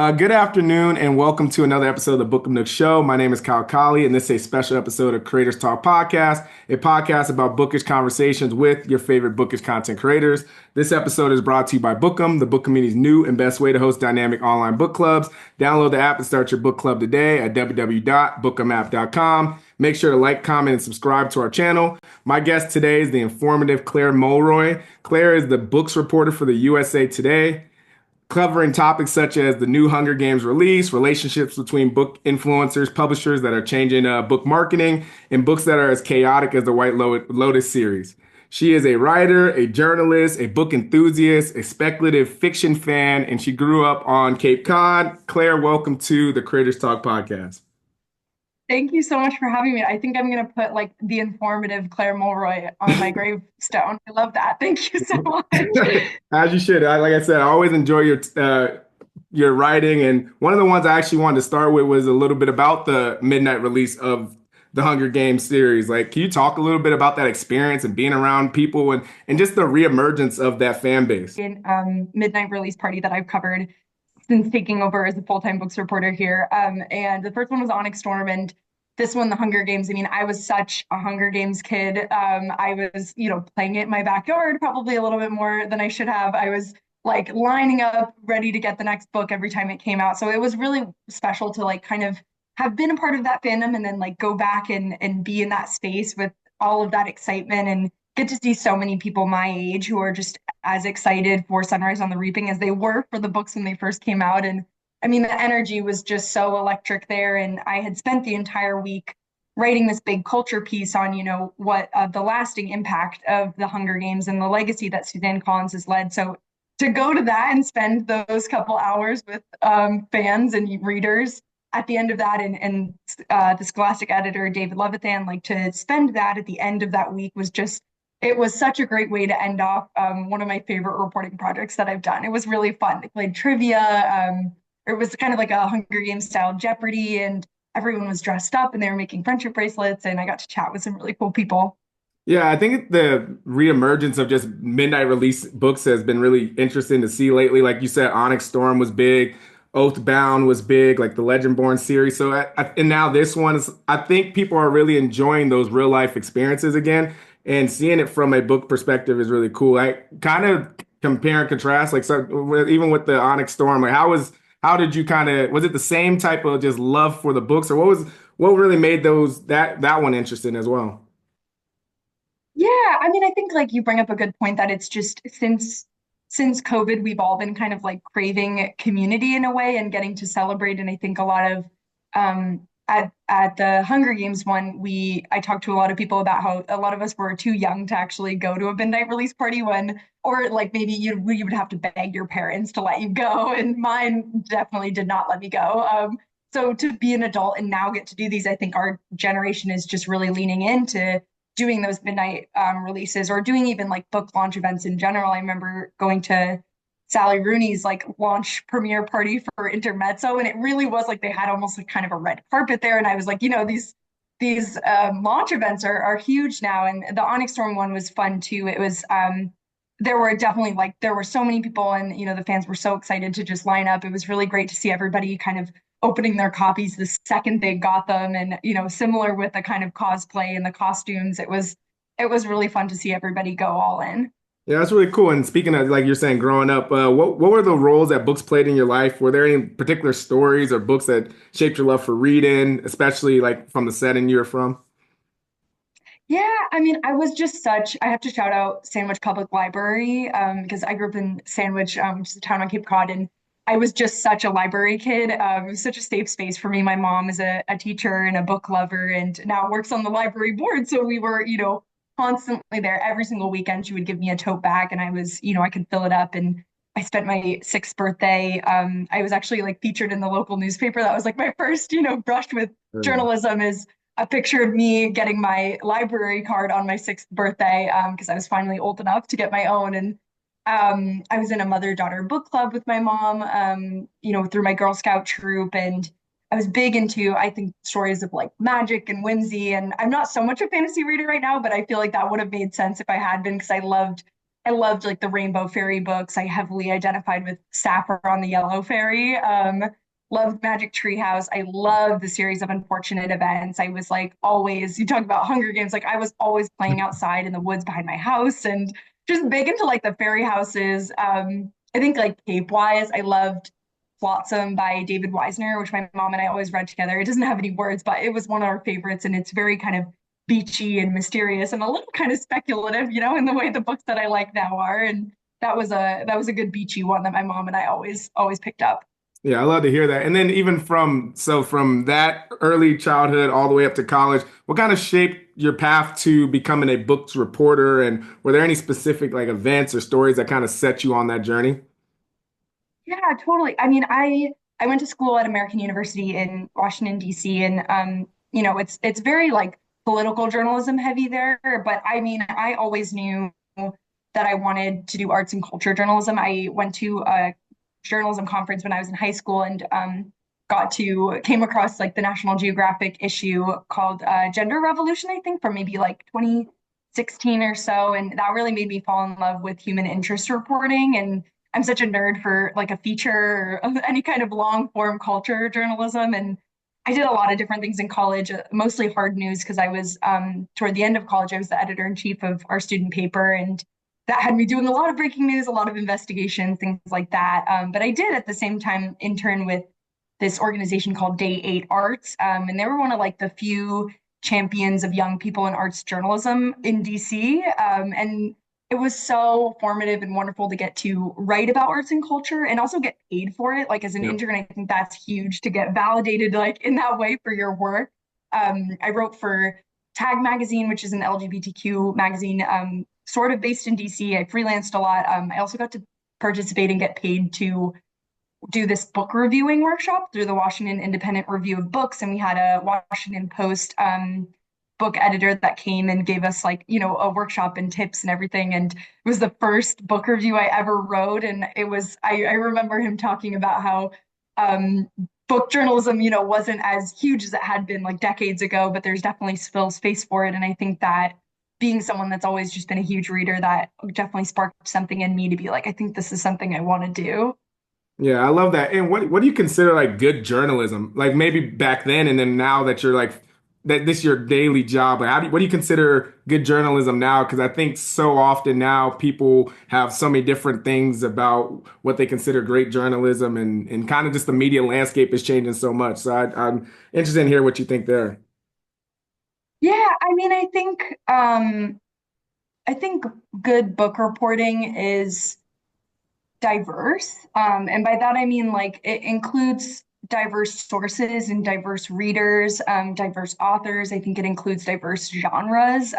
Good afternoon, and welcome to another episode of the Book of Nook Show. My name is Kyle Colley, and this is a special episode of Creators Talk Podcast, a podcast about bookish conversations with your favorite bookish content creators. This episode is brought to you by Bookem, the book community's new and best way to host dynamic online book clubs. Download the app and start your book club today at www.bookemapp.com. Make sure to like, comment, and subscribe to our channel. My guest today is the informative Clare Mulroy. Clare is the books reporter for the USA Today, covering topics such as the new Hunger Games release, relationships between book influencers, publishers that are changing book marketing, and books that are as chaotic as the White Lotus series. She is a writer, a journalist, a book enthusiast, a speculative fiction fan, and she grew up on Cape Cod. Clare, welcome to the Creators Talk podcast. Thank you so much for having me. I think I'm going to put like the informative Clare Mulroy on my gravestone. I love that. Thank you so much. As you should. Like I said, I always enjoy your writing, and one of the ones I actually wanted to start with was a little bit about the midnight release of the Hunger Games series. Like, can you talk a little bit about that experience and being around people and just the reemergence of that fan base? In midnight release party that I've covered since taking over as a full-time books reporter here. And the first one was Onyx Storm, and this one, the Hunger Games. I mean, I was such a Hunger Games kid. I was, playing it in my backyard, probably a little bit more than I should have. I was like lining up, ready to get the next book every time it came out. So it was really special to like kind of have been a part of that fandom and then like go back and be in that space with all of that excitement and get to see so many people my age who are just as excited for Sunrise on the Reaping as they were for the books when they first came out. And I mean, the energy was just so electric there. And I had spent the entire week writing this big culture piece on, what the lasting impact of the Hunger Games and the legacy that Suzanne Collins has led. So to go to that and spend those couple hours with fans and readers at the end of that, and the Scholastic editor, David Levithan, like to spend that at the end of that week was just, it was such a great way to end off one of my favorite reporting projects that I've done. It was really fun. They played trivia. It was kind of like a Hunger Games style Jeopardy, and everyone was dressed up and they were making friendship bracelets, and I got to chat with some really cool people. Yeah, I think the reemergence of just midnight release books has been really interesting to see lately. Like you said, Onyx Storm was big, Oathbound was big, like the Legendborn series. So, and now this one is, I think people are really enjoying those real life experiences again, and seeing it from a book perspective is really cool. I kind of compare and contrast, like so, even with the Onyx Storm, like how did you kind of, was it the same type of just love for the books, or what really made that one interesting as well? Yeah, I mean, I think like you bring up a good point that it's just since COVID, we've all been kind of like craving community in a way and getting to celebrate. And I think a lot of at the Hunger Games one, I talked to a lot of people about how a lot of us were too young to actually go to a midnight release party or like maybe you would have to beg your parents to let you go, and mine definitely did not let me go. So to be an adult and now get to do these, I think our generation is just really leaning into doing those midnight releases or doing even like book launch events in general. I remember going to Sally Rooney's like launch premiere party for Intermezzo, and it really was like they had almost like kind of a red carpet there. And I was like, these launch events are huge now. And the Onyx Storm one was fun too. It was there were definitely like there were so many people, and the fans were so excited to just line up. It was really great to see everybody kind of opening their copies the second they got them, and similar with the kind of cosplay and the costumes, it was really fun to see everybody go all in. Yeah, that's really cool. And speaking of, like you're saying, growing up, what were the roles that books played in your life? Were there any particular stories or books that shaped your love for reading, especially like from the setting you're from? Yeah, I mean, I have to shout out Sandwich Public Library because I grew up in Sandwich, which is a town on Cape Cod, and I was just such a library kid. It was such a safe space for me. My mom is a teacher and a book lover and now works on the library board. So we were, constantly there every single weekend. She would give me a tote bag and I could fill it up. And I spent my sixth birthday. I was actually like featured in the local newspaper. That was like my first, brush with journalism is a picture of me getting my library card on my sixth birthday because I was finally old enough to get my own. And I was in a mother-daughter book club with my mom, through my Girl Scout troop. And I was big into, I think, stories of like magic and whimsy. And I'm not so much a fantasy reader right now, but I feel like that would have made sense if I had been because I loved I loved like the Rainbow Fairy books. I heavily identified with Sapphire on the Yellow Fairy. Loved Magic Treehouse. I loved the series of Unfortunate Events. I was like always, you talk about Hunger Games, like I was always playing outside in the woods behind my house and just big into like the fairy houses. I think like Cape wise, I loved Flotsam by David Weisner, which my mom and I always read together. It doesn't have any words, but it was one of our favorites, and it's very kind of beachy and mysterious and a little kind of speculative, in the way the books that I like now are. And that was a good beachy one that my mom and I always picked up. Yeah, I love to hear that. And then even from that early childhood all the way up to college, what kind of shaped your path to becoming a books reporter? And were there any specific like events or stories that kind of set you on that journey? Yeah, totally. I mean, I went to school at American University in Washington, D.C., and it's very like political journalism heavy there, but I mean, I always knew that I wanted to do arts and culture journalism. I went to a journalism conference when I was in high school and came across like the National Geographic issue called Gender Revolution, I think, from maybe like 2016 or so, and that really made me fall in love with human interest reporting. And I'm such a nerd for like a feature or any kind of long form culture journalism. And I did a lot of different things in college, mostly hard news, because I was toward the end of college, I was the editor in chief of our student paper. And that had me doing a lot of breaking news, a lot of investigations, things like that. But I did at the same time intern with this organization called Day 8 Arts. And they were one of like the few champions of young people in arts journalism in DC. And it was so formative and wonderful to get to write about arts and culture and also get paid for it. Like as an Yep. intern, I think that's huge to get validated like in that way for your work. I wrote for Tag Magazine, which is an LGBTQ magazine, sort of based in DC. I freelanced a lot. I also got to participate and get paid to do this book reviewing workshop through the Washington Independent Review of Books. And we had a Washington Post book editor that came and gave us like, a workshop and tips and everything. And it was the first book review I ever wrote. And I remember him talking about how um, book journalism, wasn't as huge as it had been like decades ago, but there's definitely still space for it. And I think that being someone that's always just been a huge reader, that definitely sparked something in me to be like, I think this is something I want to do. Yeah, I love that. And what do you consider like good journalism? Like maybe back then and then now that you're like that this is your daily job. Like what do you consider good journalism now? Because I think so often now people have so many different things about what they consider great journalism and kind of just the media landscape is changing so much. So I'm interested in hear what you think there. Yeah, I mean, I think good book reporting is diverse. And by that I mean like it includes diverse sources and diverse readers, diverse authors. I think it includes diverse genres.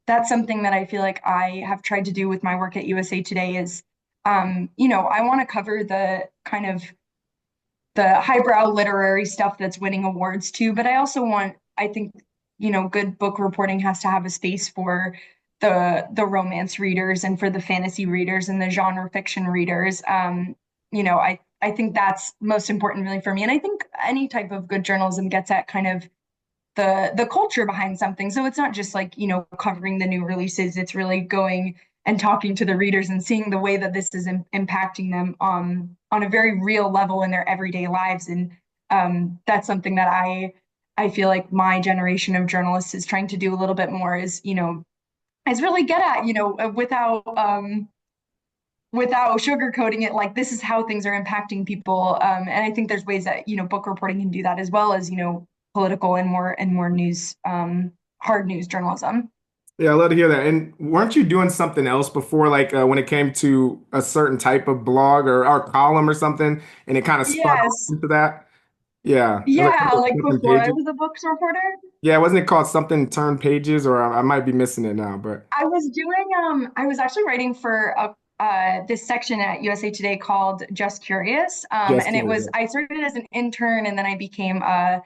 That's something that I feel like I have tried to do with my work at USA Today is, I want to cover the kind of the highbrow literary stuff that's winning awards too, but I think, good book reporting has to have a space for the romance readers and for the fantasy readers and the genre fiction readers. I think that's most important really for me. And I think any type of good journalism gets at kind of the culture behind something. So it's not just like, covering the new releases. It's really going and talking to the readers and seeing the way that this is impacting them on a very real level in their everyday lives. And that's something that I feel like my generation of journalists is trying to do a little bit more is really get at, without sugarcoating it, like this is how things are impacting people. And I think there's ways that, book reporting can do that as well as, political and more news, hard news journalism. Yeah, I love to hear that. And weren't you doing something else before, like when it came to a certain type of blog or column or something, and it kind of spun off Yes. into that? Yeah, it was like Yeah, like flipping before I pages. was a books reporter. Yeah, wasn't it called something turn pages? Or I might be missing it now, but I was actually writing for this section at USA Today called Just Curious. just And it curious. was, I started as an intern and then I became a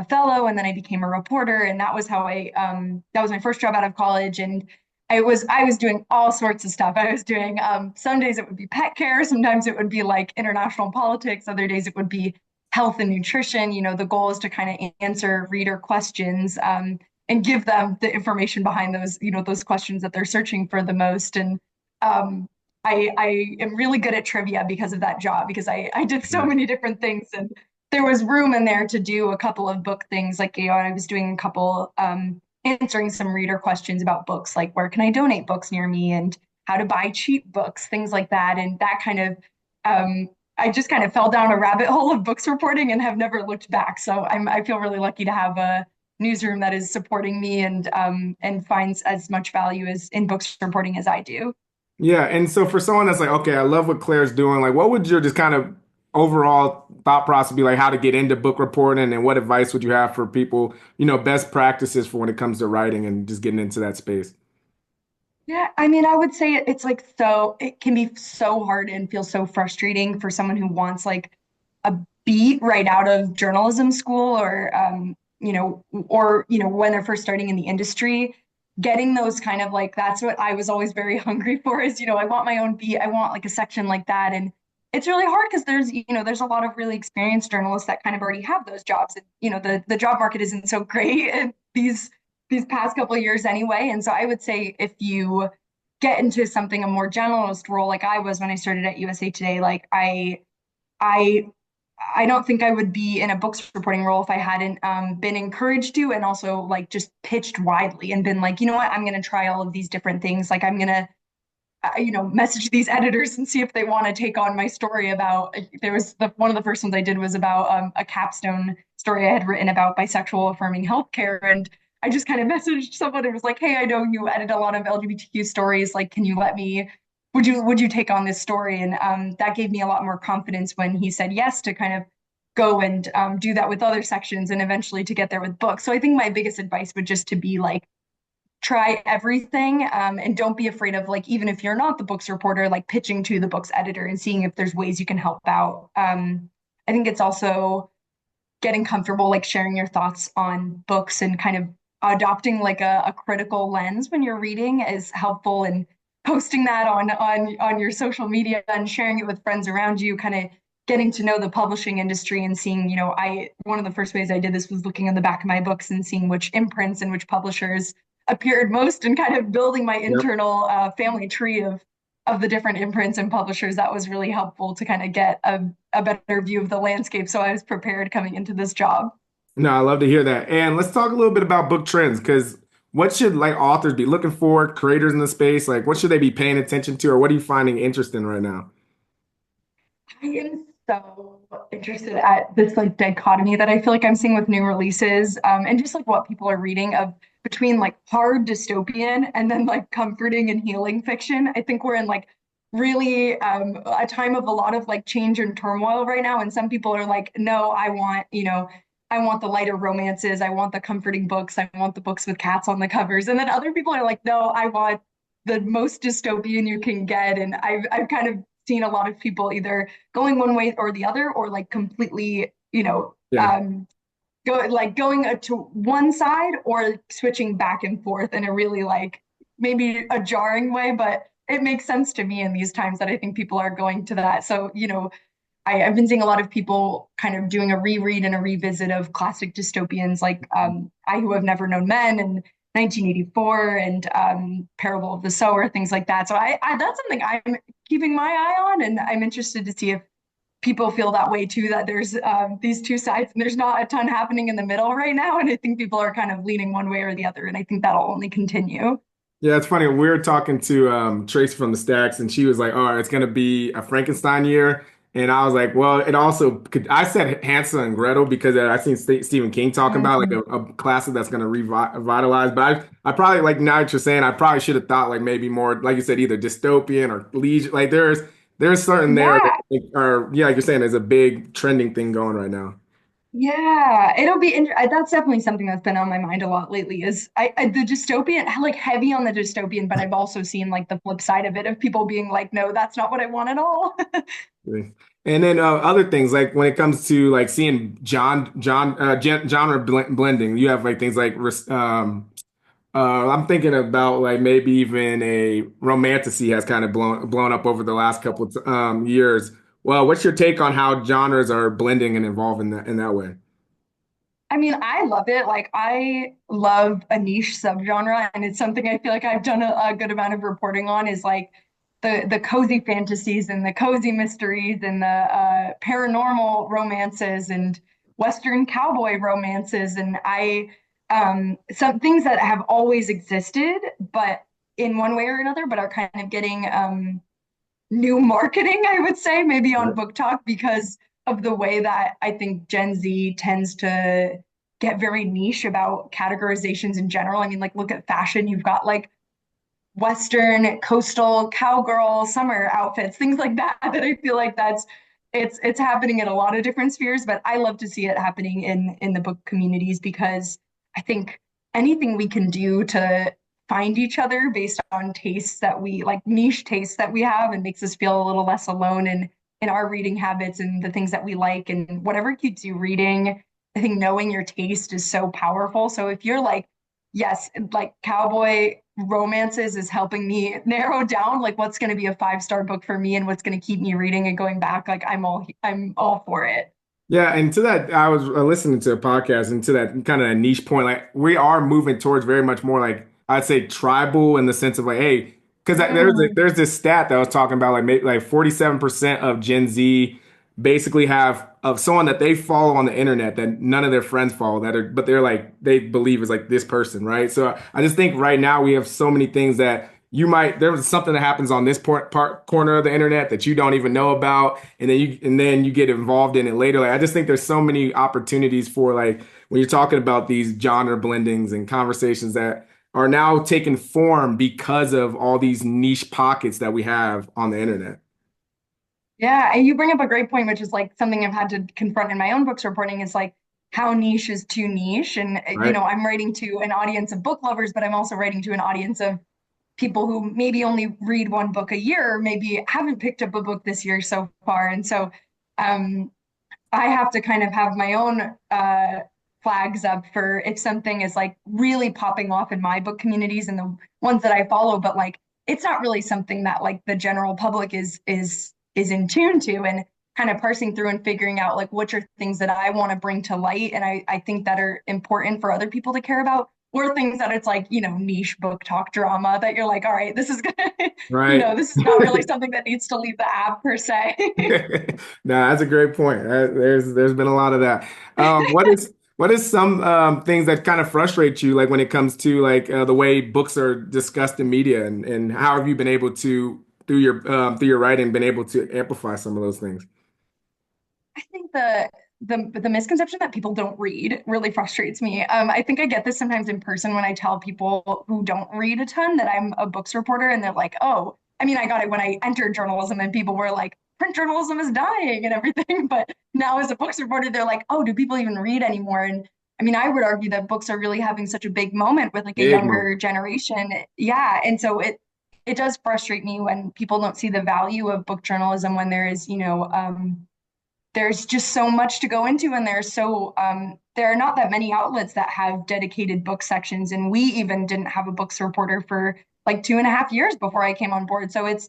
fellow and then I became a reporter. And that was my first job out of college. And I was doing all sorts of stuff. I was doing, some days it would be pet care. Sometimes it would be like international politics. Other days it would be health and nutrition. The goal is to kind of answer reader questions. And give them the information behind those questions that they're searching for the most. And Um, I am really good at trivia because of that job, because I did so Yeah. many different things, and there was room in there to do a couple of book things. Like, I was doing a couple, answering some reader questions about books, like where can I donate books near me and how to buy cheap books, things like that. And that kind of, I just kind of fell down a rabbit hole of books reporting and have never looked back. So I feel really lucky to have a newsroom that is supporting me and finds as much value as in books reporting as I do. Yeah, and so for someone that's like, okay, I love what Claire's doing, like what would your just kind of overall thought process be like how to get into book reporting and what advice would you have for people, best practices for when it comes to writing and just getting into that space? Yeah, I mean, I would say it's like, so it can be so hard and feel so frustrating for someone who wants like a beat right out of journalism school, or when they're first starting in the industry, getting those kind of like, that's what I was always very hungry for, is, I want my own beat. I want like a section like that. And it's really hard because there's a lot of really experienced journalists that kind of already have those jobs. And, the job market isn't so great and these past couple of years anyway. And so I would say if you get into something a more generalist role like I was when I started at USA Today, like I I don't think I would be in a books reporting role if I hadn't been encouraged to, and also like just pitched widely and been like, you know what, I'm going to try all of these different things. Like, I'm going to message these editors and see if they want to take on my story about. There was one of the first ones I did was about a capstone story I had written about bisexual affirming healthcare, and I just kind of messaged someone and was like, "Hey, I know you edit a lot of LGBTQ stories. Like, can you let me? Would you take on this story?" And that gave me a lot more confidence when he said yes to kind of go and do that with other sections and eventually to get there with books. So I think my biggest advice would just to be like, try everything, and don't be afraid of, like, even if you're not the books reporter, like pitching to the books editor and seeing if there's ways you can help out. I think it's also getting comfortable like sharing your thoughts on books and kind of adopting like a critical lens when you're reading is helpful, and posting that on your social media and sharing it with friends around you, kind of getting to know the publishing industry and seeing, I one of the first ways I did this was looking on the back of my books and seeing which imprints and which publishers appeared most, and kind of building my Yep. internal family tree of the different imprints and publishers. That was really helpful to kind of get a better view of the landscape, so I was prepared coming into this job. No, I love to hear that. And let's talk a little bit about book trends because what should like authors be looking for, creators in the space? Like what should they be paying attention to or what are you finding interesting right now? I am so interested at this like dichotomy that I feel like I'm seeing with new releases, and just like what people are reading of between like hard dystopian and then like comforting and healing fiction. I think we're in like really a time of a lot of like change and turmoil right now, and some people are like, no, I want the lighter romances, I want the comforting books, I want the books with cats on the covers, and then other people are like, no, I want the most dystopian you can get. And I've kind of seen a lot of people either going one way or the other, or like completely, Yeah. going to one side or switching back and forth in a really like maybe a jarring way, but it makes sense to me in these times that I think people are going to that. So, I've been seeing a lot of people kind of doing a reread and a revisit of classic dystopians like I Who Have Never Known Men and 1984 and Parable of the Sower, things like that. So I that's something I'm keeping my eye on, and I'm interested to see if people feel that way too, that there's these two sides and there's not a ton happening in the middle right now. And I think people are kind of leaning one way or the other. And I think that'll only continue. Yeah, it's funny. We were talking to Tracy from the Stacks, and she was like, "Oh, it's gonna be a Frankenstein year," and I was like, "Well, it also could." I said Hansel and Gretel because I seen Stephen King talking about like Mhm. a classic that's gonna revitalize. But I probably like now that you're saying, I probably should have thought like maybe more like you said, either dystopian or legion. Like there's certain there that Yeah, like, are yeah, like you're saying, there's a big trending thing going right now. yeah, it'll be that's definitely something that's been on my mind a lot lately, is the dystopian, like heavy on the dystopian, but I've also seen like the flip side of it, of people being like, no, that's not what I want at all. Really. And then other things like when it comes to like seeing genre blending, you have like things like I'm thinking about like maybe even a romantasy has kind of blown up over the last couple of years. Well, what's your take on how genres are blending and evolving in that way? I mean, I love it. Like, I love a niche subgenre, and it's something I feel like I've done a good amount of reporting on, is like the cozy fantasies and the cozy mysteries and the paranormal romances and Western cowboy romances. And some things that have always existed, but in one way or another, but are kind of getting new marketing, I would say, maybe on Book Talk because of the way that I think Gen Z tends to get very niche about categorizations in general. I mean, like, look at fashion. You've got like Western, coastal, cowgirl, summer outfits, things like that, that I feel like it's happening in a lot of different spheres, but I love to see it happening in the book communities because I think anything we can do to find each other based on tastes that we like niche tastes that we have and makes us feel a little less alone in our reading habits and the things that we like and whatever keeps you reading. I think knowing your taste is so powerful. So if you're like, yes, like cowboy romances is helping me narrow down like what's going to be a five-star book for me and what's going to keep me reading and going back, like I'm all for it. Yeah, and to that, I was listening to a podcast, and to that kind of a niche point, like we are moving towards very much more like I'd say tribal in the sense of like, hey, because Mm. there's this stat that I was talking about, like maybe like 47% of Gen Z basically have of someone that they follow on the internet that none of their friends follow that are, but they're like they believe is like this person, right? So I just think right now we have so many things that you might there's something that happens on this part corner of the internet that you don't even know about, and then you get involved in it later. Like I just think there's so many opportunities for like when you're talking about these genre blendings and conversations that are now taking form because of all these niche pockets that we have on the internet. Yeah, and you bring up a great point, which is like something I've had to confront in my own books reporting is like how niche is too niche. And, Right? I'm writing to an audience of book lovers, but I'm also writing to an audience of people who maybe only read one book a year, or maybe haven't picked up a book this year so far. And so um, I have to kind of have my own flags up for if something is like really popping off in my book communities and the ones that I follow, but like it's not really something that like the general public is in tune to and kind of parsing through and figuring out like which are things that I want to bring to light and I think that are important for other people to care about or things that it's like, niche book talk drama that you're like, all right, this is gonna, Right. this is not really something that needs to leave the app per se. No, that's a great point. There's been a lot of that. What is some things that kind of frustrate you, like when it comes to like the way books are discussed in media, and how have you been able to through your writing been able to amplify some of those things? I think the misconception that people don't read really frustrates me. I think I get this sometimes in person when I tell people who don't read a ton that I'm a books reporter, and they're like, "Oh, I mean, I got it when I entered journalism, and people were like, print journalism is dying and everything." But now as a books reporter, they're like, "Oh, do people even read anymore?" And I mean, I would argue that books are really having such a big moment with like a Big moment. younger generation. Yeah, and so it does frustrate me when people don't see the value of book journalism when there is, there's just so much to go into and there are not that many outlets that have dedicated book sections and we even didn't have a books reporter for like 2.5 years before I came on board, so it's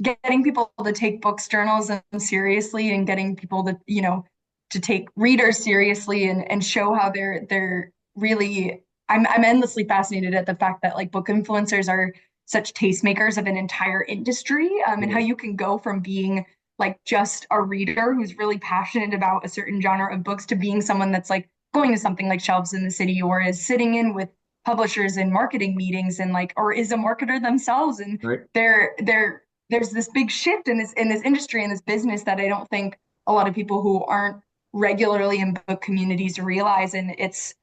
getting people to take books journalism seriously and getting people to take readers seriously and show how they're really I'm endlessly fascinated at the fact that like book influencers are such tastemakers of an entire industry, and how you can go from being like just a reader who's really passionate about a certain genre of books to being someone that's like going to something like Shelves in the City or is sitting in with publishers and marketing meetings and like or is a marketer themselves and Right. there's this big shift in this industry and this business that I don't think a lot of people who aren't regularly in book communities realize, and it's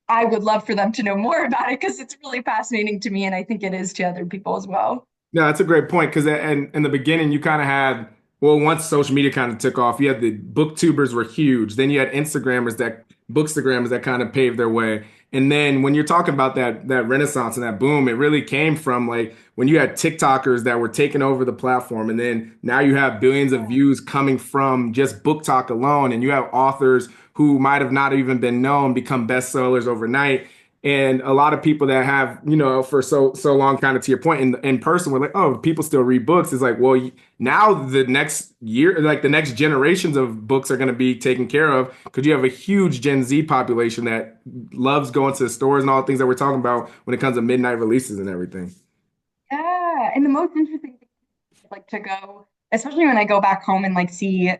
I would love for them to know more about it because it's really fascinating to me and I think it is to other people as well. No, that's a great point because in the beginning you kind of had well once social media kind of took off, you had the booktubers were huge. Then you had bookstagrammers that kind of paved their way. And then when you're talking about that renaissance and that boom, it really came from like when you had TikTokers that were taking over the platform, and then now you have billions of views coming from just book talk alone, and you have authors who might have not even been known become bestsellers overnight. And a lot of people that have, for so long, kind of to your point, in person, we're like, oh, people still read books. It's like, well, now the next year, like the next generations of books are going to be taken care of because you have a huge Gen Z population that loves going to the stores and all the things that we're talking about when it comes to midnight releases and everything. Yeah, and the most interesting thing like to go, especially when I go back home and like see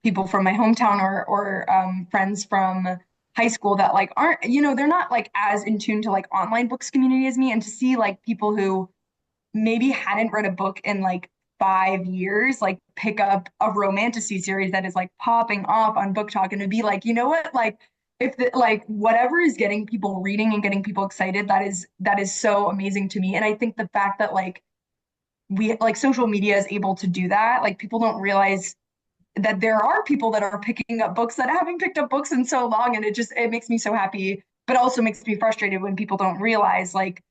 people from my hometown or friends from high school that like aren't, they're not like as in tune to like online books community as me, and to see like people who maybe hadn't read a book in like 5 years, like pick up a romantasy series that is like popping off on Book Talk, and to be like, you know what, like if the, like whatever is getting people reading and getting people excited, that is so amazing to me. And I think the fact that like we like social media is able to do that, like people don't realize that there are people that are picking up books that haven't picked up books in so long, and it makes me so happy, but also makes me frustrated when people don't realize like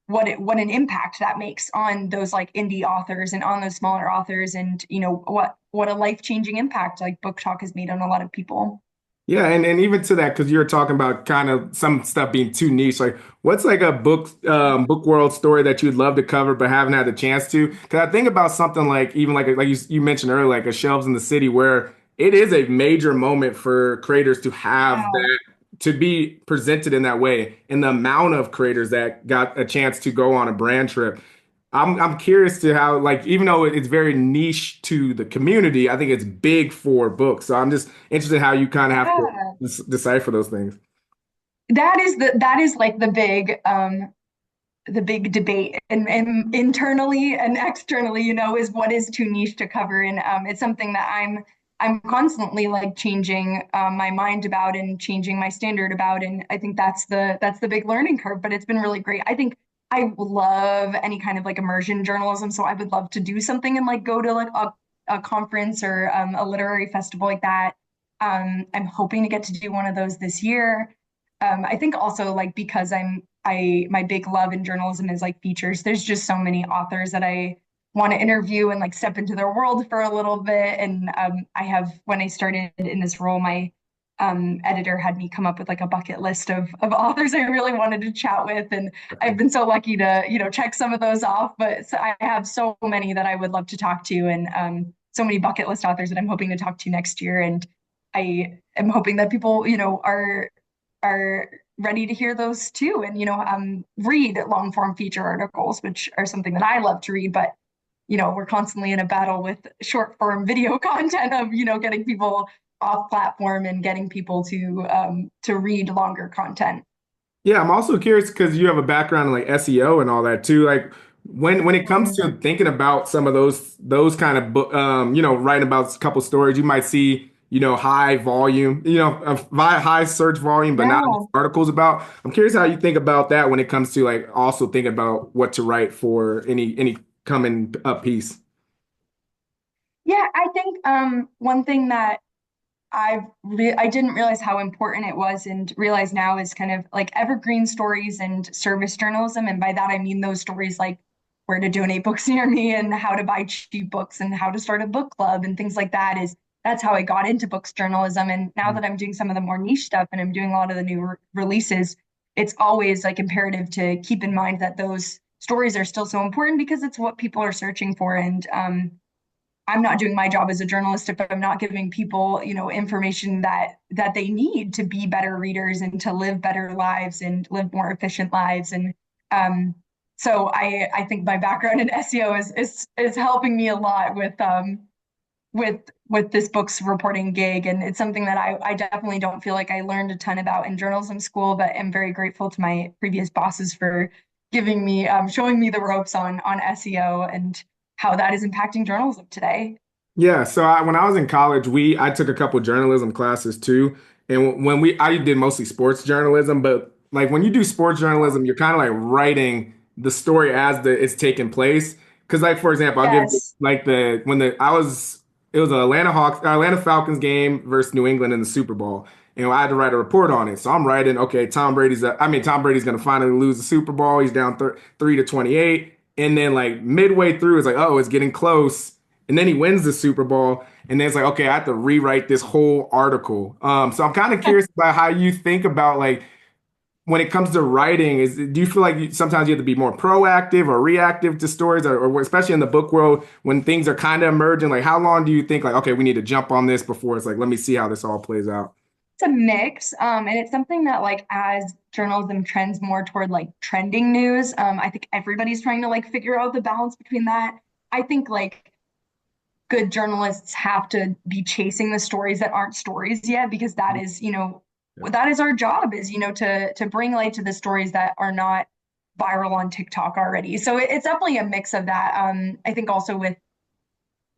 what an impact that makes on those like indie authors and on those smaller authors, and what a life-changing impact like Book Talk has made on a lot of people. Yeah, and even to that, because you're talking about kind of some stuff being too niche. Like, what's like a book world story that you'd love to cover but haven't had the chance to? Because I think about something like even like you mentioned earlier, like a Shelves in the City, where it is a major moment for creators to have Yeah. that to be presented in that way, and the amount of creators that got a chance to go on a brand trip. I'm curious to how, like, even though it's very niche to the community, I think it's big for books. So I'm just interested in how you kind of have to Yeah. decipher those things. That is like the big debate, and internally and externally, is what is too niche to cover. And it's something that I'm constantly like changing my mind about and changing my standard about. And I think that's the big learning curve, but it's been really great. I think I love any kind of like immersion journalism, so I would love to do something and like go to like a conference or a literary festival like that. I'm hoping to get to do one of those this year. I think also like because my big love in journalism is like features. There's just so many authors that I want to interview and like step into their world for a little bit. And I have, when I started in this role, my editor had me come up with like a bucket list of authors I really wanted to chat with, and I've been so lucky to check some of those off. But so I have so many that I would love to talk to, and so many bucket list authors that I'm hoping to talk to next year. And I am hoping that people are ready to hear those too, and read long form feature articles, which are something that I love to read. But we're constantly in a battle with short form video content of getting people off platform and getting people to read longer content. Yeah, I'm also curious because you have a background in like SEO and all that too. Like when it comes Mm. to thinking about some of those kind of book, writing about a couple stories, you might see, high volume, high search volume, but not enough Yeah. articles about. I'm curious how you think about that when it comes to like also thinking about what to write for any coming up piece. Yeah, I think one thing that I didn't realize how important it was, and realize now, is kind of like evergreen stories and service journalism. And by that I mean those stories like where to donate books near me, and how to buy cheap books, and how to start a book club and things like that. That's how I got into books journalism. And now that I'm doing some of the more niche stuff and I'm doing a lot of the new releases, it's always like imperative to keep in mind that those stories are still so important because it's what people are searching for. And I'm not doing my job as a journalist if I'm not giving people, information that they need to be better readers and to live better lives and live more efficient lives. And um, so I think my background in SEO is helping me a lot with this books reporting gig. And it's something that I definitely don't feel like I learned a ton about in journalism school, but am very grateful to my previous bosses for giving me showing me the ropes on SEO and how that is impacting journalism today. Yeah, so when I was in college, I took a couple journalism classes too, and I did mostly sports journalism, but like when you do sports journalism, you're kind of like writing the story as it's taking place. Because like for example, I'll give Yes. like the when the I was it was an Atlanta Falcons game versus New England in the Super Bowl, and I had to write a report on it. So I'm writing, okay, Tom Brady's gonna finally lose the Super Bowl. He's down 3-28, and then like midway through, it's like, oh, it's getting close. And then he wins the Super Bowl, and then it's like, okay, I have to rewrite this whole article. So I'm kind of curious about how you think about like when it comes to writing. Do you feel like sometimes you have to be more proactive or reactive to stories, or especially in the book world when things are kind of emerging? Like, how long do you think like, okay, we need to jump on this before it's like, let me see how this all plays out? It's a mix, and it's something that like as journalism trends more toward like trending news, I think everybody's trying to like figure out the balance between that. I think like good journalists have to be chasing the stories that aren't stories yet, because that is, Yeah. that is our job, is, to bring light to the stories that are not viral on TikTok already. So it's definitely a mix of that. I think also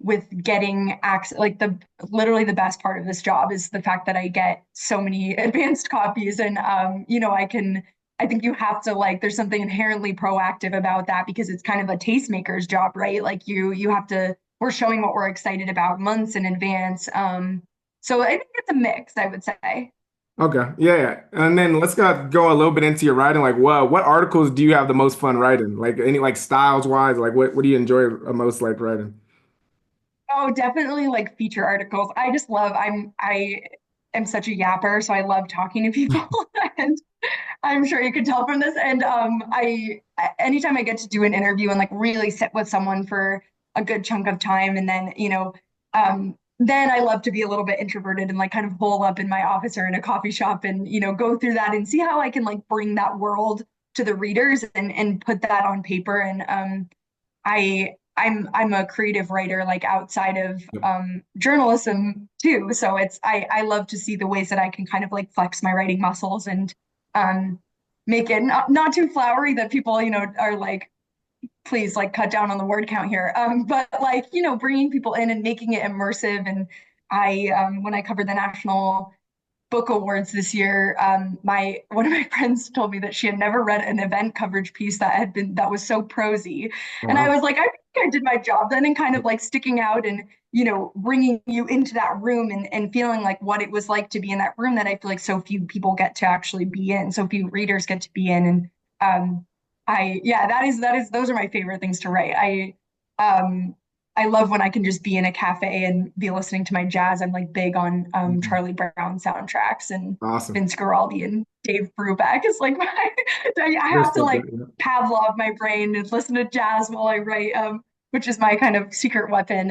with getting access, like the literally the best part of this job is the fact that I get so many advanced copies, and I think you have to, like, there's something inherently proactive about that, because it's kind of a tastemaker's job, right? Like you have to, we're showing what we're excited about months in advance. So I think it's a mix, I would say. Okay. Yeah, yeah. And then let's go a little bit into your writing. Like, what articles do you have the most fun writing? Like any like styles wise, like what do you enjoy most like writing? Oh, definitely like feature articles. I just love, I am such a yapper, so I love talking to people. And I'm sure you could tell from this. And anytime I get to do an interview and like really sit with someone for a good chunk of time, and then, then I love to be a little bit introverted and like kind of hole up in my office or in a coffee shop and, go through that and see how I can like bring that world to the readers and put that on paper. And I'm a creative writer, like outside of journalism too. So I love to see the ways that I can kind of like flex my writing muscles and um make it not too flowery that people, are like, please like cut down on the word count here. But like, bringing people in and making it immersive. And I when I covered the national book awards this year, my one of my friends told me that she had never read an event coverage piece that was so prosy, and I Wow. was like, I think I did my job then, and kind of like sticking out and, bringing you into that room and feeling like what it was like to be in that room that I feel like so few people get to actually be in, so few readers get to be in. And yeah, that is those are my favorite things to write. Um I love when I can just be in a cafe and be listening to my jazz. I'm like big on Mhm. Charlie Brown soundtracks, and Awesome. Vince Guaraldi and Dave Brubeck is like my, I There's have to so like good. Pavlov my brain and listen to jazz while I write, which is my kind of secret weapon.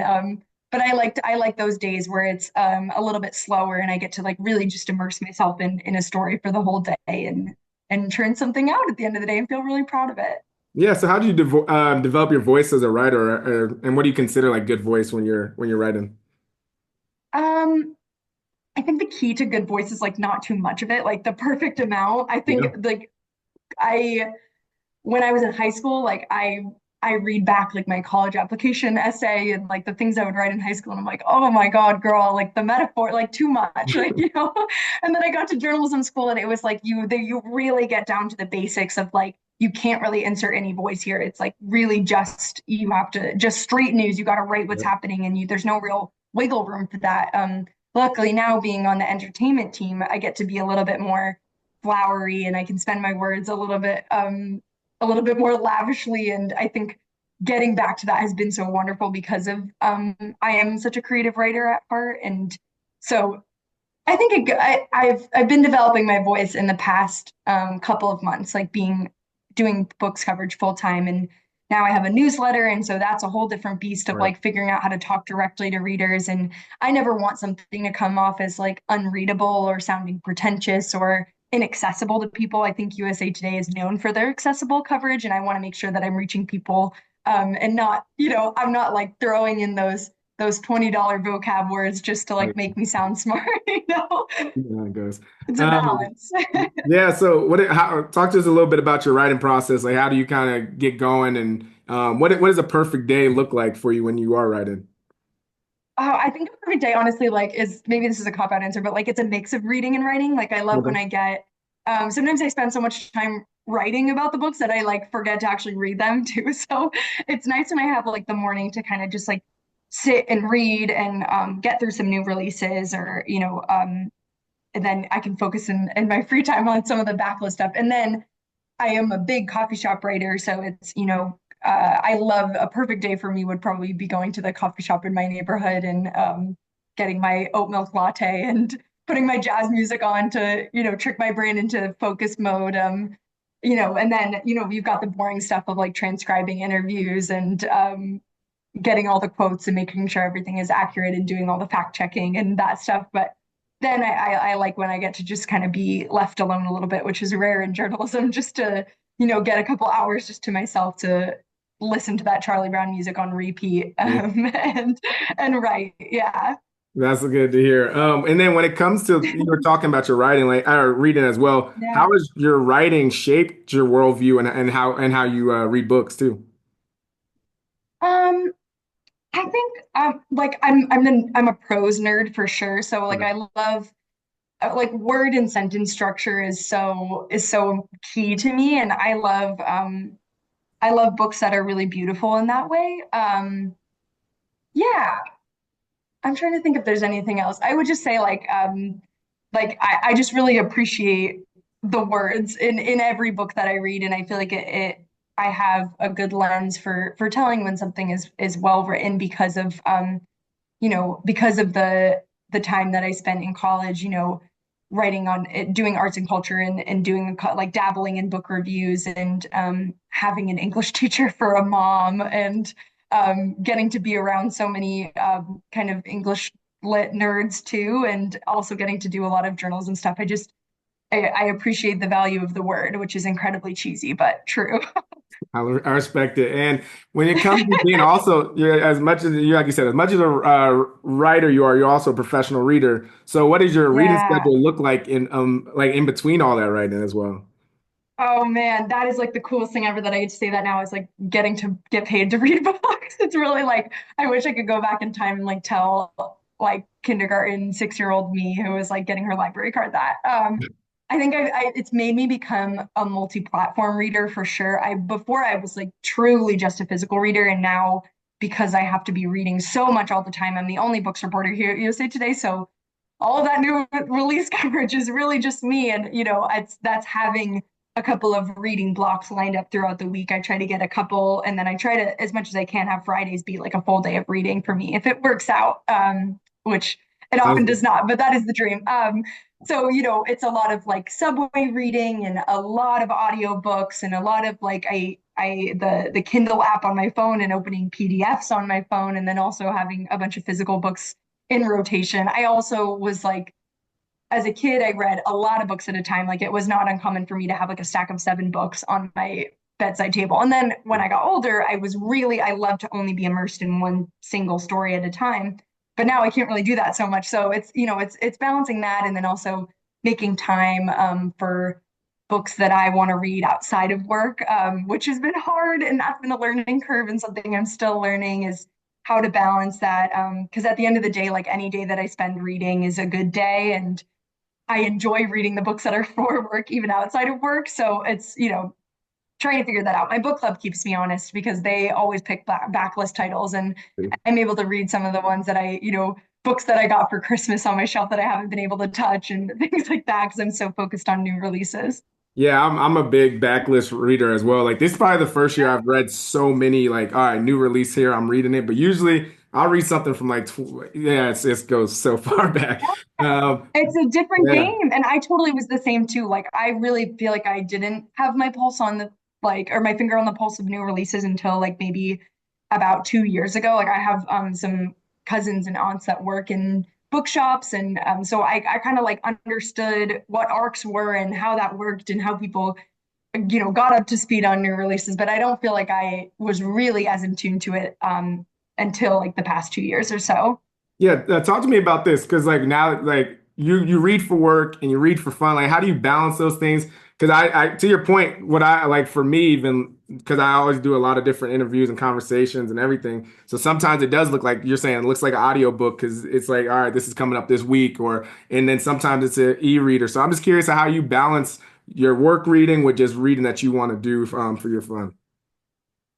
But I like those days where it's a little bit slower and I get to like really just immerse myself in a story for the whole day and turn something out at the end of the day and feel really proud of it. Yeah. So how do you develop your voice as a writer, and what do you consider like good voice when you're writing? Um, I think the key to good voice is like not too much of it, like the perfect amount. I think Yeah. like I when I was in high school, like I read back like my college application essay and like the things I would write in high school, and I'm like, oh my God, girl, like the metaphor, like too much, like, And then I got to journalism school, and it was like you really get down to the basics of like you can't really insert any voice here. It's like really just you have to just straight news. You got to write what's Yeah. happening, and there's no real wiggle room for that. Luckily now being on the entertainment team, I get to be a little bit more flowery, and I can spend my words a little bit more lavishly. And I think getting back to that has been so wonderful because of I am such a creative writer at heart. And so I think I've been developing my voice in the past couple of months, like being doing books coverage full time, and now I have a newsletter, and so that's a whole different beast of Right. like figuring out how to talk directly to readers. And I never want something to come off as like unreadable or sounding pretentious or inaccessible to people. I think USA Today is known for their accessible coverage, and I want to make sure that I'm reaching people, and not, I'm not like throwing in those $20 vocab words just to like make me sound smart, Yeah, it goes. It's a Um, balance. yeah. So, talk to us a little bit about your writing process. Like, how do you kind of get going, and what does a perfect day look like for you when you are writing? I think a perfect day, honestly, like is maybe this is a cop out answer, but like it's a mix of reading and writing. Like I love when Okay. I get, sometimes I spend so much time writing about the books that I like forget to actually read them too. So it's nice when I have like the morning to kind of just like sit and read and get through some new releases, or, and then I can focus in my free time on some of the backlist stuff. And then I am a big coffee shop writer, so it's, I love, a perfect day for me would probably be going to the coffee shop in my neighborhood and getting my oat milk latte and putting my jazz music on to, trick my brain into focus mode. And then, you've got the boring stuff of like transcribing interviews and getting all the quotes and making sure everything is accurate and doing all the fact checking and that stuff. But then I like when I get to just kind of be left alone a little bit, which is rare in journalism, just to, get a couple hours just to myself to, listen to that Charlie Brown music on repeat, Yeah. and write. Yeah. That's good to hear. And then when it comes to you were talking about your writing, like or reading as well, how Yeah. has your writing shaped your worldview and how you read books too? Um, I think like I'm a prose nerd for sure. So like Okay. I love like word and sentence structure is so key to me, and I love books that are really beautiful in that way. Yeah, I'm trying to think if there's anything else. I would just say like I just really appreciate the words in every book that I read, and I feel like it I have a good lens for telling when something is well written because of because of the time that I spent in college, writing on it, doing arts and culture and doing like dabbling in book reviews and having an English teacher for a mom and getting to be around so many kind of English lit nerds too, and also getting to do a lot of journals and stuff. I appreciate the value of the word, which is incredibly cheesy, but true. I respect it. And when it comes to being also, you're, as much as you, like you said, as much as a writer you are, you're also a professional reader. So what does your reading Yeah. schedule look like in between all that writing as well? Oh man, that is like the coolest thing ever that I get to say that now is like getting to get paid to read books. It's really like I wish I could go back in time and like tell like kindergarten 6-year-old me who was like getting her library card that. I think it's made me become a multi-platform reader for sure. I before I was like truly just a physical reader, and now because I have to be reading so much all the time, I'm the only books reporter here at USA Today. So all of that new release coverage is really just me, and it's that's having a couple of reading blocks lined up throughout the week. I try to get a couple, and then I try to, as much as I can, have Fridays be like a full day of reading for me if it works out, which it often does not, but that is the dream. So, it's a lot of like subway reading and a lot of audiobooks and a lot of like the Kindle app on my phone and opening PDFs on my phone, and then also having a bunch of physical books in rotation. I also was like as a kid, I read a lot of books at a time. Like it was not uncommon for me to have like a stack of 7 books on my bedside table. And then when I got older, I loved to only be immersed in one single story at a time. But now I can't really do that so much. So it's balancing that and then also making time for books that I want to read outside of work, which has been hard. And that's been a learning curve and something I'm still learning is how to balance that. Because at the end of the day, like any day that I spend reading is a good day. And I enjoy reading the books that are for work, even outside of work. So it's, trying to figure that out. My book club keeps me honest because they always pick backlist titles, and I'm able to read some of the ones that books that I got for Christmas on my shelf that I haven't been able to touch and things like that because I'm so focused on new releases. Yeah, I'm a big backlist reader as well. Like this is probably the first year I've read so many like, all right, new release here, I'm reading it. But usually I'll read something from like, yeah, it goes so far back. It's a different Yeah. game. And I totally was the same too. Like I really feel like I didn't have my pulse on the like or my finger on the pulse of new releases until like maybe about 2 years ago. Like I have some cousins and aunts that work in bookshops and so I kind of like understood what arcs were and how that worked and how people got up to speed on new releases, but I don't feel like I was really as in tune to it until like the past 2 years or so. Yeah, talk to me about this because like now like you read for work and you read for fun. Like how do you balance those things? Because I to your point, what I like for me even because I always do a lot of different interviews and conversations and everything. So sometimes it does look like you're saying it looks like an audio book because it's like all right, this is coming up this week or and then sometimes it's an e-reader. So I'm just curious how you balance your work reading with just reading that you want to do for your fun.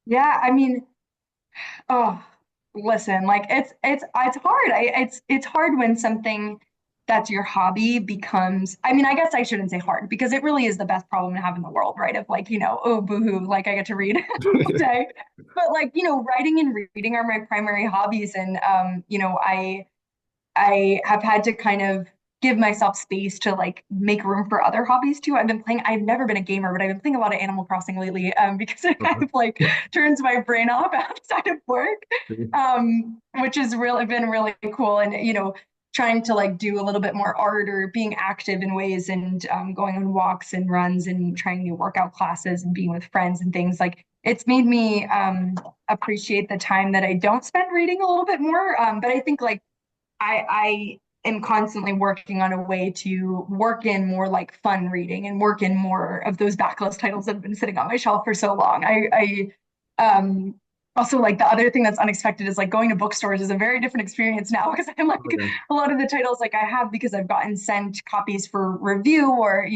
Yeah, I mean, oh, listen, like it's hard. It's hard when something that's your hobby becomes, I mean, I guess I shouldn't say hard because it really is the best problem to have in the world, right? Of like, oh, boohoo, like I get to read all day. But like, writing and reading are my primary hobbies. And I have had to kind of give myself space to like make room for other hobbies too. I've never been a gamer, but I've been playing a lot of Animal Crossing lately because it kind of like turns my brain off outside of work, which has really been really cool. And, trying to like do a little bit more art or being active in ways and going on walks and runs and trying new workout classes and being with friends and things like it's made me appreciate the time that I don't spend reading a little bit more. But I think like I am constantly working on a way to work in more like fun reading and work in more of those backlist titles that have been sitting on my shelf for so long. I also like the other thing that's unexpected is like going to bookstores is a very different experience now because I'm like Okay. a lot of the titles like I have because I've gotten sent copies for review or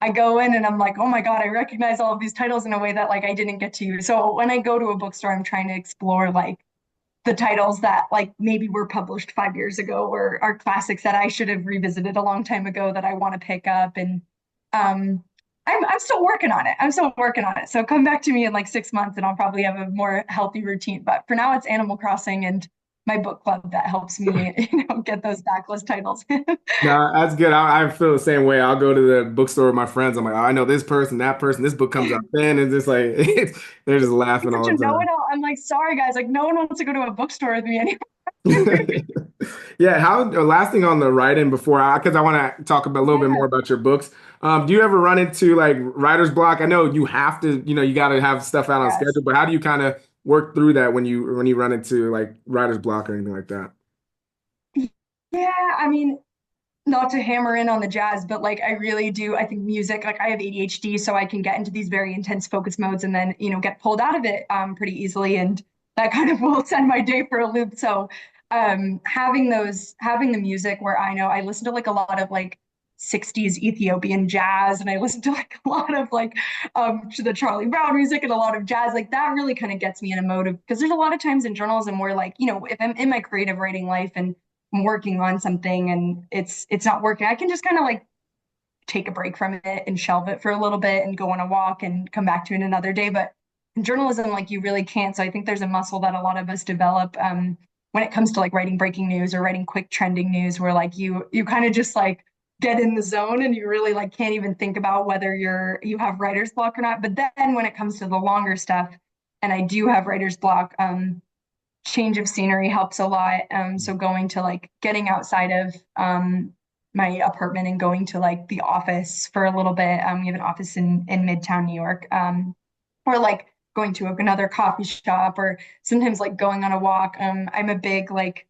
I go in and I'm like, oh my God, I recognize all of these titles in a way that like I didn't get to. So when I go to a bookstore, I'm trying to explore like the titles that like maybe were published 5 years ago or are classics that I should have revisited a long time ago that I want to pick up. And um, I'm still working on it. I'm still working on it. So come back to me in like 6 months and I'll probably have a more healthy routine. But for now, it's Animal Crossing and my book club that helps me, get those backlist titles. No, that's good. I feel the same way. I'll go to the bookstore with my friends. I'm like, oh, I know this person, that person. This book comes out then, and just like they're just laughing Such all a the time. know-it-all. I'm like, sorry guys, like no one wants to go to a bookstore with me anymore. Yeah, how last thing on the writing before because I want to talk about a little bit more Yeah. about your books. Do you ever run into like writer's block? I know you have to, you got to have stuff out on Yes. schedule, but how do you kind of work through that when you run into like writer's block or anything like that? Yeah, I mean, not to hammer in on the jazz, but like I really do. I think music, like I have ADHD, so I can get into these very intense focus modes and then, get pulled out of it pretty easily. And that kind of will send my day for a loop. So having the music where I know I listen to like a lot of like 60s Ethiopian jazz and I listen to like a lot of like to the Charlie Brown music and a lot of jazz, like that really kind of gets me in a mode of because there's a lot of times in journalism where like, if I'm in my creative writing life and I'm working on something and it's not working, I can just kind of like take a break from it and shelve it for a little bit and go on a walk and come back to it another day. But in journalism, like you really can't. So I think there's a muscle that a lot of us develop when it comes to like writing breaking news or writing quick trending news, where like you kind of just like get in the zone and you really like can't even think about whether you have writer's block or not. But then when it comes to the longer stuff, and I do have writer's block, change of scenery helps a lot. So going to like getting outside of my apartment and going to like the office for a little bit. We have an office in Midtown New York. Or like going to another coffee shop or sometimes like going on a walk. I'm a big like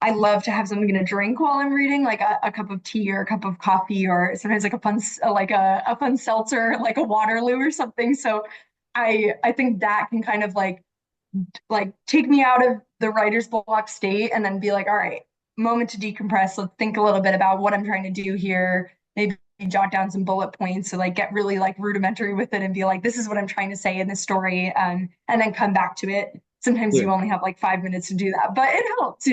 I love to have something to drink while I'm reading, like a cup of tea or a cup of coffee, or sometimes like a fun seltzer, like a Waterloo or something. So I think that can kind of like take me out of the writer's block state and then be like, all right, moment to decompress. Let's think a little bit about what I'm trying to do here. Maybe jot down some bullet points. So like get really like rudimentary with it and be like, this is what I'm trying to say in this story. And then come back to it. Sometimes Yeah. you only have like 5 minutes to do that, but it helps.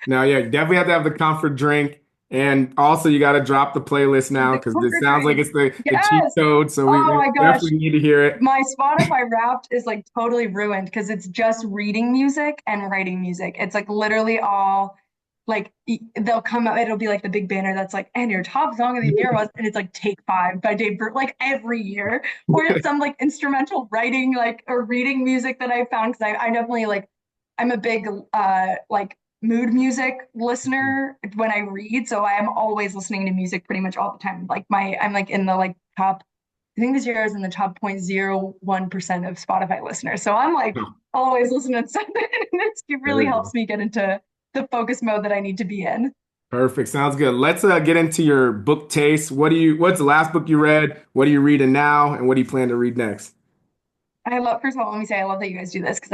Now, yeah, you definitely have to have the comfort drink, and also you got to drop the playlist now The because it comfort sounds like drink. it's the cheat Yes. code. So we Oh my gosh. definitely need to hear it. My Spotify Wrapped is like totally ruined because it's just reading music and writing music. It's like literally all like they'll come out, it'll be like the big banner that's like, and your top song of the year was, and it's like Take Five by Dave Burt, like every year. Or it's some like instrumental writing, like or reading music that I found because I definitely like I'm a big like mood music listener when I read. So I am always listening to music pretty much all the time. Like I'm like in the like top I think this year I was in the top 0.01% of Spotify listeners. So I'm like always listening to something. And it There really you go. helps me get into the focus mode that I need to be in. Perfect. Sounds good. Let's get into your book taste. What's the last book you read? What are you reading now? And what do you plan to read next? I love, first of all, let me say I love that you guys do this because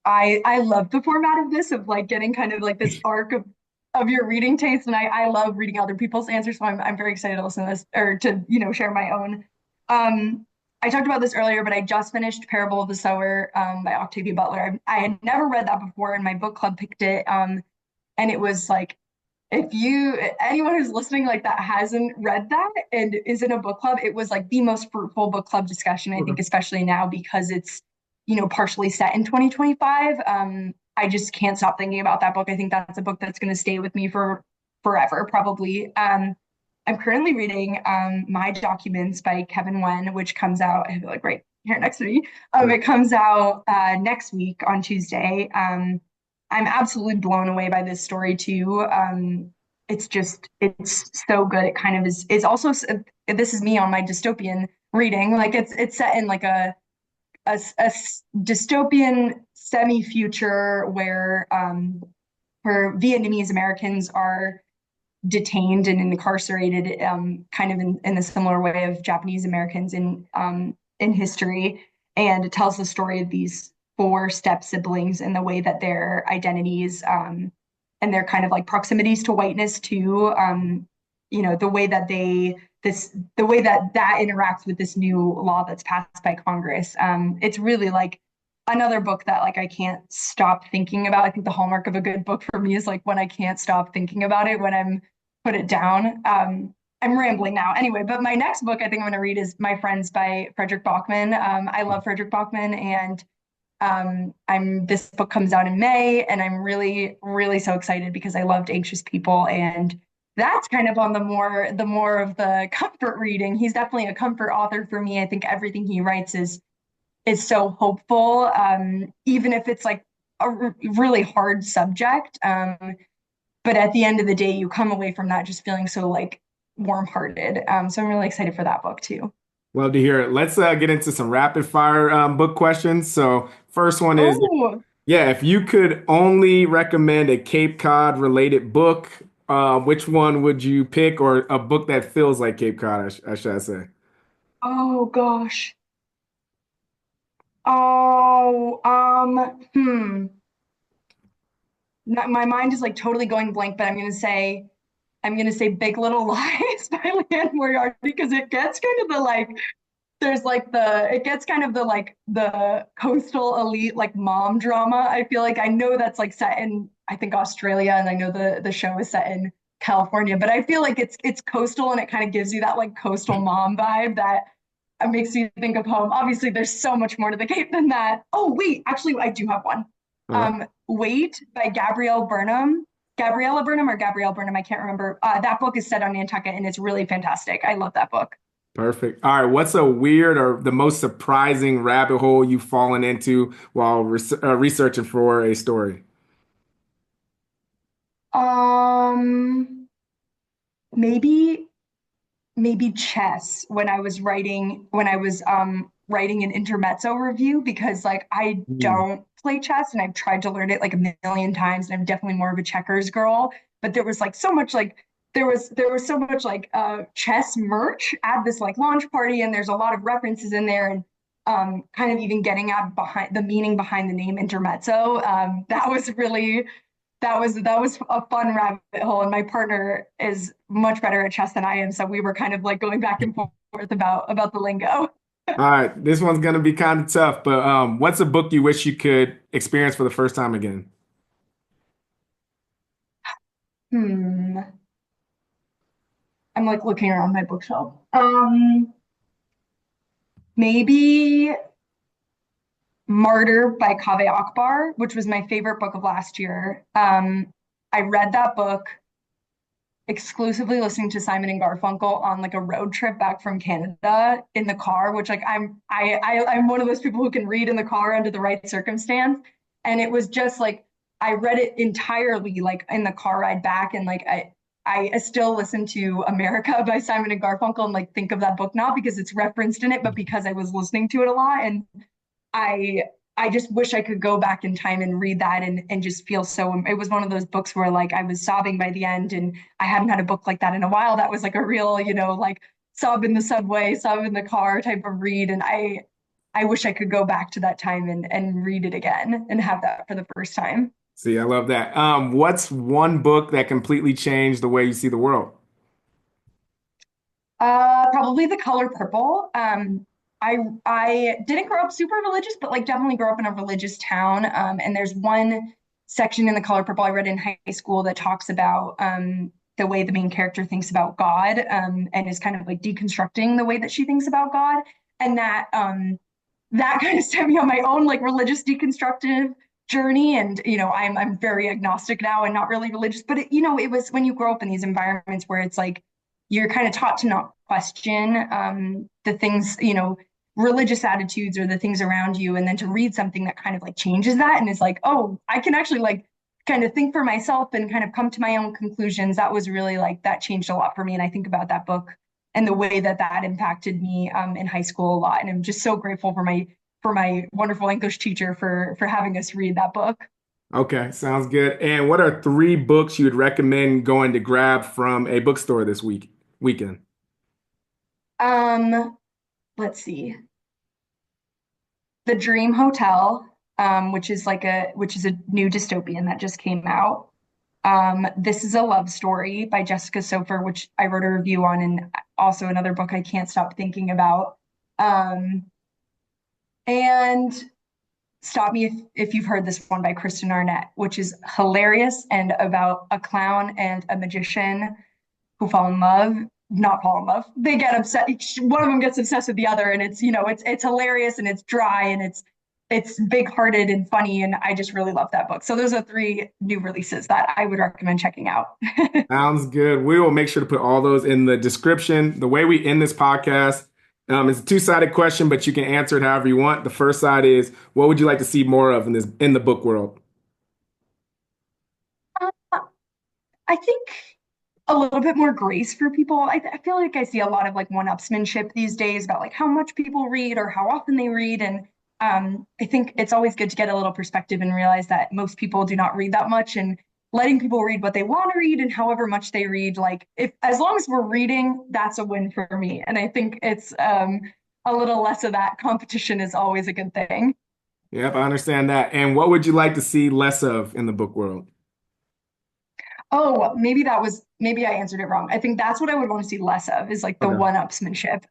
I love the format of this of like getting kind of like this arc of your reading taste. And I love reading other people's answers. So I'm very excited to listen to this or to, share my own. I talked about this earlier, but I just finished Parable of the Sower by Octavia Butler. I had never read that before, and my book club picked it. And it was like if you anyone who's listening like that hasn't read that and is in a book club, it was like the most fruitful book club discussion, I think, Okay. especially now because it's, partially set in 2025. I just can't stop thinking about that book. I think that's a book that's going to stay with me for forever, probably. I'm currently reading My Documents by Kevin Wen, which comes out, I feel like right here next to me. It comes out next week on Tuesday. I'm absolutely blown away by this story too. It's so good. It kind of is. It's also this is me on my dystopian reading. Like it's set in like dystopian semi-future where Vietnamese Americans are detained and incarcerated, kind of in a similar way of Japanese Americans in history. And it tells the story of these four step siblings and the way that their identities and their kind of like proximities to whiteness too, the way that the way that that interacts with this new law that's passed by Congress. It's really like another book that like I can't stop thinking about. I think the hallmark of a good book for me is like when I can't stop thinking about it, when I'm put it down. I'm rambling now. Anyway, but my next book I think I'm going to read is My Friends by Frederick Bachman. I love Frederick Bachman, and I'm this book comes out in May, and I'm really, really so excited because I loved Anxious People, and that's kind of on the more of the comfort reading. He's definitely a comfort author for me. I think everything he writes is so hopeful, even if it's like a really hard subject. But at the end of the day, you come away from that just feeling so like warm-hearted. So I'm really excited for that book too. Love to hear it. Let's get into some rapid fire book questions. So, first one is, Oh, yeah, if you could only recommend a Cape Cod related book, which one would you pick, or a book that feels like Cape Cod, I should say? oh gosh. Oh, my mind is like totally going blank, but I'm gonna say Big Little Lies by Leanne Moriarty because it gets kind of the like there's like the it gets kind of the like the coastal elite like mom drama. I feel like I know that's like set in I think Australia, and I know the show is set in California, but I feel like it's coastal and it kind of gives you that like coastal mom vibe that makes you think of home. Obviously, there's so much more to the Cape than that. Oh wait, actually, I do have one. Uh, Wait by Gabriella Burnham or Gabrielle Burnham, I can't remember. That book is set on Nantucket and it's really fantastic. I love that book. Perfect. All right, what's a weird or the most surprising rabbit hole you've fallen into while researching for a story? Um, maybe maybe chess when I was writing an intermezzo review because like I Hmm. don't play chess and I've tried to learn it like a million times and I'm definitely more of a checkers girl, but there was like so much like there was so much like chess merch at this like launch party, and there's a lot of references in there, and kind of even getting at behind the meaning behind the name intermezzo. That was a fun rabbit hole, and my partner is much better at chess than I am, so we were kind of like going back and forth about the lingo. All right, this one's gonna be kind of tough, but what's a book you wish you could experience for the first time again? Hmm. I'm like looking around my bookshelf. Maybe Martyr by Kaveh Akbar, which was my favorite book of last year. I read that book exclusively listening to Simon and Garfunkel on like a road trip back from Canada in the car, which like I'm one of those people who can read in the car under the right circumstance. And it was just like I read it entirely like in the car ride back, and like I still listen to America by Simon and Garfunkel and like think of that book not because it's referenced in it, but because I was listening to it a lot. And I I just wish I could go back in time and read that and just feel so. It was one of those books where like I was sobbing by the end, and I hadn't had a book like that in a while. That was like a real, like sob in the subway, sob in the car type of read. And I wish I could go back to that time and read it again and have that for the first time. See, I love that. What's one book that completely changed the way you see the world? Probably The Color Purple. I didn't grow up super religious, but like definitely grew up in a religious town. And there's one section in The Color Purple I read in high school that talks about the way the main character thinks about God, and is kind of like deconstructing the way that she thinks about God, and that kind of set me on my own like religious deconstructive journey. And I'm very agnostic now and not really religious, but it was when you grow up in these environments where it's like you're kind of taught to not question the things, religious attitudes or the things around you, and then to read something that kind of like changes that and is like, oh, I can actually like kind of think for myself and kind of come to my own conclusions. That was really like that changed a lot for me, and I think about that book and the way that that impacted me in high school a lot. And I'm just so grateful for for my wonderful English teacher for having us read that book. Okay, sounds good. And what are three books you would recommend going to grab from a bookstore this weekend? Um, let's see. The Dream Hotel, which is a new dystopian that just came out. This is a Love Story by Jessica Sofer, which I wrote a review on, and also another book I can't stop thinking about. Um, and Stop Me if you've heard this one by Kristen Arnett, which is hilarious and about a clown and a magician who fall in love, not fall in love. They get upset. One of them gets obsessed with the other, and it's hilarious and it's dry and it's big-hearted and funny, and I just really love that book. So those are three new releases that I would recommend checking out. Sounds good. We will make sure to put all those in the description. The way we end this podcast is a two-sided question, but you can answer it however you want. The first side is, what would you like to see more of in the book world? I think a little bit more grace for people. I feel like I see a lot of like one-upsmanship these days about like how much people read or how often they read. And I think it's always good to get a little perspective and realize that most people do not read that much, and letting people read what they want to read and however much they read, like if as long as we're reading, that's a win for me. And I think it's a little less of that competition is always a good thing. Yep, I understand that. And what would you like to see less of in the book world? Oh, maybe I answered it wrong. I think that's what I would want to see less of is like the Okay. one-upsmanship.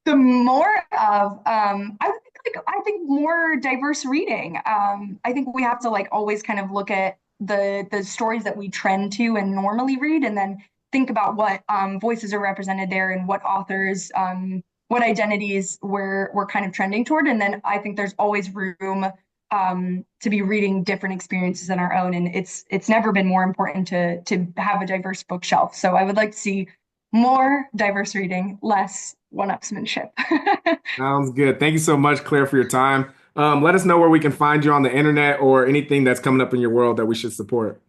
The more of I think more diverse reading. I think we have to like always kind of look at the stories that we trend to and normally read, and then think about what voices are represented there and what authors, what identities we're kind of trending toward. And then I think there's always room to be reading different experiences than our own. And it's never been more important to have a diverse bookshelf. So I would like to see more diverse reading, less one-upsmanship. Sounds good. Thank you so much, Claire, for your time. Let us know where we can find you on the internet or anything that's coming up in your world that we should support.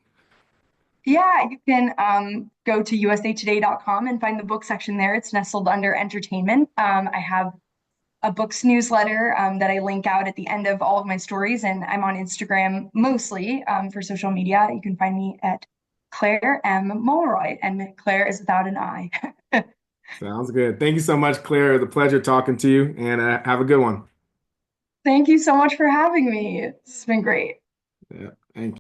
Yeah, you can go to usatoday.com and find the book section there. It's nestled under entertainment. I have a books newsletter that I link out at the end of all of my stories, and I'm on Instagram mostly for social media. You can find me at Clare Mulroy, and Claire is without an I. Sounds good. Thank you so much, Claire. It was a pleasure talking to you, and have a good one. Thank you so much for having me. It's been great. Yeah, thank you.